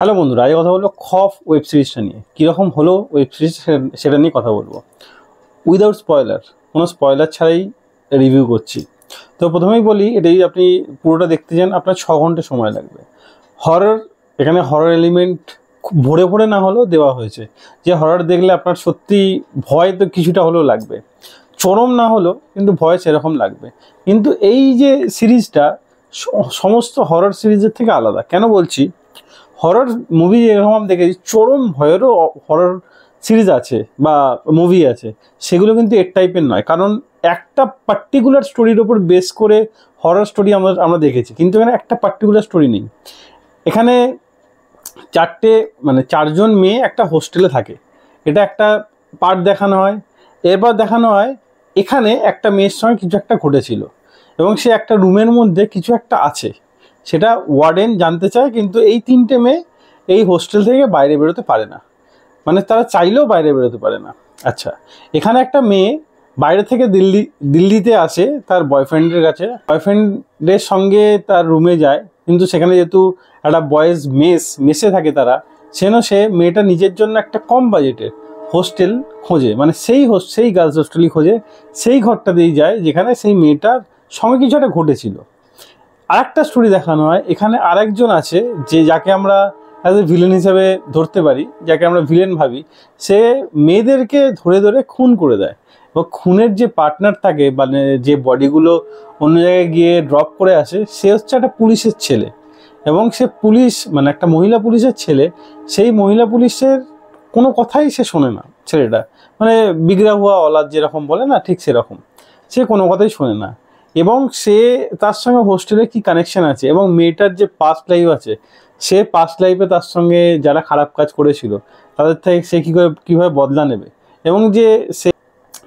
Hello বন্ধুরা, আজ কথা বলবো খফ ওয়েব সিরিজটা নিয়ে। কীরকম হলো ওয়েব সিরিজ সেটা নিয়ে কথা বলবো উইদাউট স্পয়লার, কোনো স্পয়লার ছাড়াই রিভিউ করছি। তো প্রথমেই বলি, এটা যদি আপনি পুরোটা দেখতে চান আপনার 6 ঘন্টা সময় লাগবে। হরর, এখানে হরর এলিমেন্ট খুব ভরে ভরে না হলেও দেওয়া হয়েছে, যে হরর দেখলে আপনার সত্যি ভয় তো কিছুটা হলেও লাগবে, চরম না হলেও কিন্তু ভয় সেরকম লাগবে। কিন্তু এই যে সিরিজটা সমস্ত হরর সিরিজের থেকে আলাদা। কেন বলছি? হরর মুভি এরকম আমি দেখেছি, চরম ভয়েরও হরর সিরিজ আছে বা মুভি আছে, সেগুলো কিন্তু এর টাইপের নয়। কারণ একটা পার্টিকুলার স্টোরির ওপর বেস করে হরর স্টোরি আমরা দেখেছি, কিন্তু এখানে একটা পার্টিকুলার স্টোরি নেই। এখানে চারজন মেয়ে একটা হোস্টেলে থাকে, এটা একটা পার্ট দেখানো হয়। এরপর দেখানো হয় এখানে একটা মেয়ের সঙ্গে কিছু একটা ঘটেছিল এবং সে একটা রুমের মধ্যে কিছু একটা আছে, সেটা ওয়ার্ডেন জানতে চায়, কিন্তু এই 3টে মেয়ে এই হোস্টেল থেকে বাইরে বেরোতে পারে না, মানে তারা চাইলেও বাইরে বেরোতে পারে না। আচ্ছা, এখানে একটা মেয়ে বাইরে থেকে দিল্লিতে আসে তার বয়ফ্রেন্ডের কাছে, বয়ফ্রেন্ডের সঙ্গে তার রুমে যায়, কিন্তু সেখানে যেহেতু একটা বয়েজ মেসে থাকে তারা, সে মেয়েটা নিজের জন্য একটা কম বাজেটের হোস্টেল খোঁজে, মানে সেই গার্লস হোস্টেলই খোঁজে, সেই ঘরটা দিয়েই যায় যেখানে সেই মেয়েটার সঙ্গে কিছু একটা ঘটেছিল। আরেকটা স্টোরি দেখানো হয়, এখানে আরেকজন আছে যাকে আমরা অ্যাজ এ ভিলেন হিসেবে ধরতে পারি, যাকে আমরা ভিলেন ভাবি। সে মেয়েদেরকে ধরে ধরে খুন করে দেয়, এবং খুনের যে পার্টনার থাকে, মানে যে বডিগুলো অন্য জায়গায় গিয়ে ড্রপ করে আসে, সে হচ্ছে একটা পুলিশের ছেলে, এবং সে পুলিশ, মানে একটা মহিলা পুলিশের ছেলে। সেই মহিলা পুলিশের কোনো কথাই সে শোনে না ছেলেটা, মানে বিগড়া হুয়া অলাদ যেরকম বলে না, ঠিক সেরকম। সে কোনো কথাই শোনে না, এবং সে তার সঙ্গে হোস্টেলে কি কানেকশন আছে, এবং মেয়েটার যে পাস্ট লাইফ আছে, সে পাস্ট লাইফে তার সঙ্গে যারা খারাপ কাজ করেছিল তাদের থেকে সে কীভাবে বদলা নেবে, এবং সে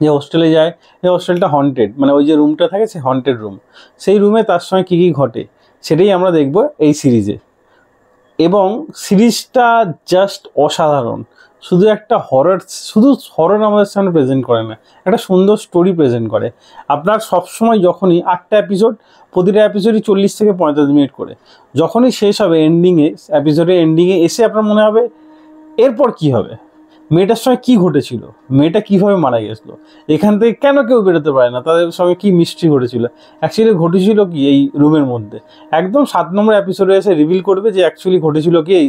যে হোস্টেলে যায়, এই হোস্টেলটা হন্টেড, মানে ওই যে রুমটা থাকে সে হন্টেড রুম, সেই রুমে তার সঙ্গে কী কী ঘটে সেটাই আমরা দেখব এই সিরিজে। এবং সিরিজটা জাস্ট অসাধারণ। শুধু হরর আমাদের সামনে প্রেজেন্ট করে না, একটা সুন্দর স্টোরি প্রেজেন্ট করে। আপনার সবসময় যখনই 8টা এপিসোড, প্রতিটা এপিসোডই 40 থেকে 45 মিনিট করে, যখনই শেষ হবে এপিসোডের এন্ডিংয়ে এসে আপনার মনে হবে এরপর কি হবে, মেয়েটার সঙ্গে কী ঘটেছিল, মেয়েটা কীভাবে মারা গেছিলো, এখান থেকে কেন কেউ বেরোতে পারে না, তাদের সঙ্গে কী মিস্ট্রি ঘটেছিল, অ্যাকচুয়ালি ঘটেছিল কি এই রুমের মধ্যে। একদম 7 নম্বর এপিসোডে এসে রিভিল করবে যে অ্যাকচুয়ালি ঘটেছিল কি এই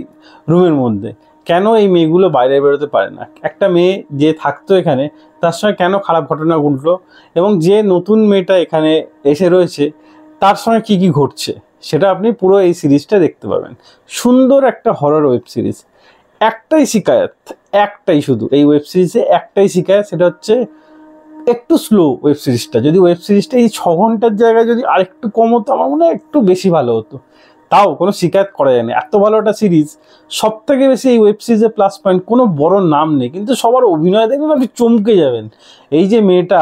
রুমের মধ্যে, কেন এই মেয়েগুলো বাইরে বেরোতে পারে না, একটা মেয়ে যে থাকতো এখানে তার সঙ্গে কেন খারাপ ঘটনা ঘটলো, এবং যে নতুন মেয়েটা এখানে এসে রয়েছে তার সঙ্গে কী কী ঘটছে, সেটা আপনি পুরো এই সিরিজটা দেখতে পাবেন। সুন্দর একটা হরর ওয়েব সিরিজ। একটাই শুধু এই ওয়েব সিরিজে একটাই শিকায়ত, সেটা হচ্ছে একটু স্লো ওয়েব সিরিজটা। যদি ওয়েব সিরিজটা এই 6 ঘন্টার জায়গায় যদি আরেকটু কম হতো, আমার মনে হয় একটু বেশি ভালো হতো। তাও কোনো শিকায়ত করা যায় না, এত ভালো একটা সিরিজ। সব থেকে বেশি এই ওয়েব সিরিজের প্লাস পয়েন্ট, কোনো বড় নাম নেই, কিন্তু সবার অভিনয় দেখবেন আপনি চমকে যাবেন। এই যে মেয়েটা,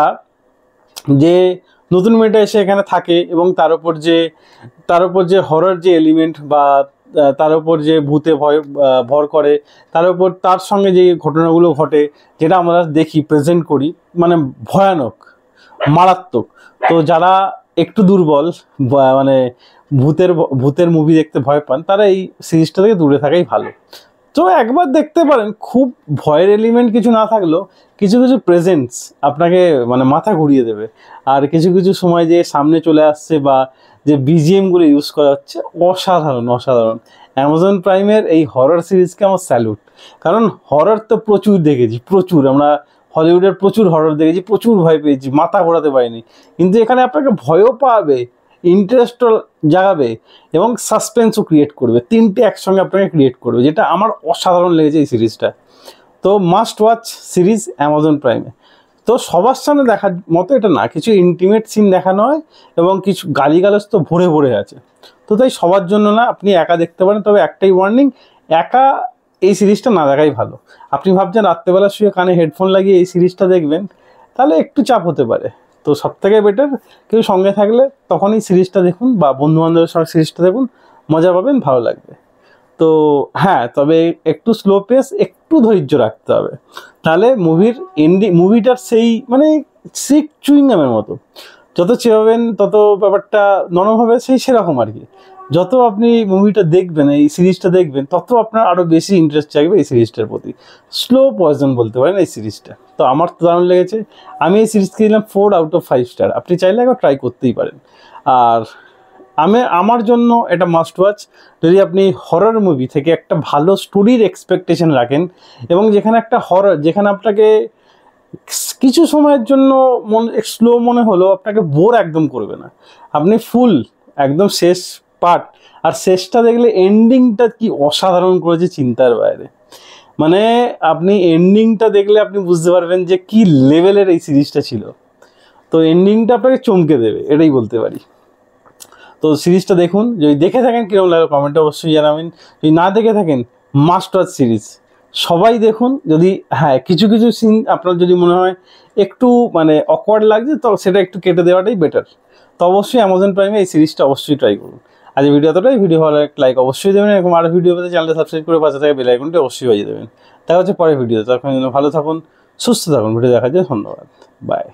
যে নতুন মেয়েটা এসে এখানে থাকে, এবং তার উপর যে হরর যে এলিমেন্ট, বা তার উপর যে ভূতে ভর করে, তার উপর তার সঙ্গে যে ঘটনাগুলো ঘটে, যেটা আমরা দেখি প্রেজেন্ট করি, মানে ভয়ানক, মারাত্মক। তো যারা একটু দুর্বল, মানে ভূতের মুভি দেখতে ভয় পান, তারা এই সিরিজটা থেকে দূরে থাকাই ভালো। তো একবার দেখতে পারেন, খুব ভয়ের এলিমেন্ট কিছু না থাকলেও কিছু কিছু প্রেজেন্স আপনাকে মানে মাথা ঘুরিয়ে দেবে। আর কিছু কিছু সময় যে সামনে চলে আসছে, বা যে বিজিএমগুলো ইউজ করা হচ্ছে, অসাধারণ অসাধারণ। অ্যামাজন প্রাইমের এই হরর সিরিজকে আমার স্যালুট। কারণ হরর তো প্রচুর দেখেছি, প্রচুর, আমরা হলিউডের প্রচুর হরর দেখেছি, প্রচুর ভয় পেয়েছি, মাথা ঘোরাতে পারিনি। কিন্তু এখানে আপনাকে ভয়ও পাবে, ইন্টারেস্টও জাগাবে, এবং সাসপেন্সও ক্রিয়েট করবে, 3টে একসঙ্গে আপনাকে ক্রিয়েট করবে, যেটা আমার অসাধারণ লেগেছে এই সিরিজটা। তো মাস্ট ওয়াচ সিরিজ অ্যামাজন প্রাইমে। তো সবার সামনে দেখার মতো এটা না, কিছু ইন্টিমেট সিন দেখানো হয়, এবং কিছু গালিগালাজ তো ভরে ভরে আছে। তো তাই সবার জন্য না, আপনি একা দেখতে পারেন, তবে একটাই ওয়ার্নিং, একা এই সিরিজটা না দেখাই ভালো। আপনি ভাবছেন রাত্রেবেলা শুয়ে কানে হেডফোন লাগিয়ে এই সিরিজটা দেখবেন, তাহলে একটু চাপ হতে পারে। তো সব থেকে বেটার কেউ সঙ্গে থাকলে তখনই সিরিজটা দেখুন, বা বন্ধুবান্ধবের সঙ্গে সিরিজটা দেখুন, মজা পাবেন, ভালো লাগবে। তো হ্যাঁ, তবে একটু স্লো পেস, একটু ধৈর্য রাখতে হবে, তাহলে মুভিটার সেই মানে সিক চুইংগামের মতো, যত চেপাবেন তত ব্যাপারটা নরম হবে, সেরকম আর কি। যত আপনি মুভিটা দেখবেন, এই সিরিজটা দেখবেন, তত আপনার আরও বেশি ইন্টারেস্ট জাগবে এই সিরিজটার প্রতি। স্লো পয়জন বলতে পারেন এই সিরিজটা। তো আমার তো দারুণ লেগেছে, আমি এই সিরিজকে দিলাম 4/5 স্টার। আপনি চাইলে একবার ট্রাই করতেই পারেন। আর আমার জন্য এটা মাস্ট ওয়াচ। যদি আপনি হরর মুভি থেকে একটা ভালো স্টোরির এক্সপেকটেশন রাখেন, এবং যেখানে একটা হরর, যেখানে আপনাকে কিছু সময়ের জন্য স্লো মনে হলো, আপনাকে বোর একদম করবে না, আপনি ফুল একদম শেষ পার্ট, আর শেষটা দেখলে এন্ডিংটা কি অসাধারণ করেছে, চিন্তার বাইরে। মানে আপনি এন্ডিংটা দেখলে আপনি বুঝতে পারবেন যে কি লেভেলের এই সিরিজটা ছিল। তো এন্ডিংটা আপনাকে চমকে দেবে, এটাই বলতে পারি। তো সিরিজটা দেখুন, যদি দেখে থাকেন কীরকম লাগে কমেন্টে অবশ্যই জানাবেন। যদি না দেখে থাকেন, মাস্ট ওয়াচ সিরিজ, সবাই দেখুন। যদি হ্যাঁ কিছু কিছু সিন আপনার যদি মনে হয় একটু মানে অকওয়ার্ড লাগছে, তো সেটা একটু কেটে দেওয়াটাই বেটার। তো অবশ্যই অ্যামাজন প্রাইমে এই সিরিজটা অবশ্যই ট্রাই করুন। আজ ভিডিও এতটাই। ভিডিও ভালো লাইক অবশ্যই দেবেন, এরকম আরও ভিডিও পেতে চ্যানেলটা সাবস্ক্রাইব করে পাশে থাকা বেল আইকনটি অবশ্যই বাজিয়ে দেবেন। দেখা হচ্ছে পরের ভিডিও। তখন ভালো থাকুন, সুস্থ থাকুন। ভিডিও দেখার জন্য ধন্যবাদ। বাই।